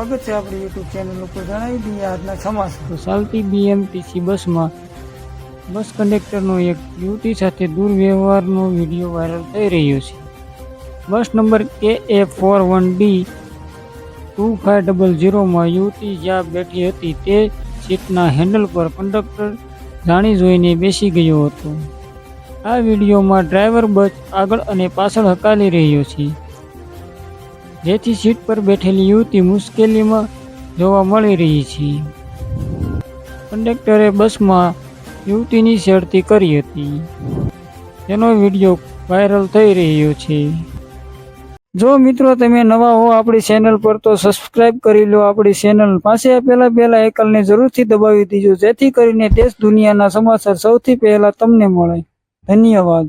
સ્વાગત છે આપણી યુટ્યુબ ચેનલ ઉપર। જણાવી દઈએ આજના સમાચાર। તો ચાલતી બીએમટીસી બસમાં બસ કંડક્ટરનો એક યુવતી સાથે દુર્વ્યવહારનો વિડીયો વાયરલ થઈ રહ્યો છે। બસ નંબર KA41D2500માં યુવતી જ્યાં બેઠી હતી તે સીટના હેન્ડલ પર કંડક્ટર જાણી જોઈને બેસી ગયો હતો। આ વિડીયોમાં ડ્રાઈવર બસ આગળ અને પાછળ હકાલી રહ્યો છે, જેથી સીટ પર બેઠેલી યુવતી મુશ્કેલીમાં જોવા મળી રહી છે। કંડક્ટરે બસમાં યુવતીની છેડતી કરી હતી, તેનો વિડીયો વાયરલ થઈ રહ્યો છે। જો મિત્રો તમે નવા હો આપણી ચેનલ પર તો સબસ્ક્રાઇબ કરી લો આપણી ચેનલ। પાસે આપેલા બેલ આઇકનને જરૂરથી દબાવી દીજો, જેથી કરીને દેશ દુનિયાના સમાચાર સૌથી પહેલા તમને મળે। ધન્યવાદ।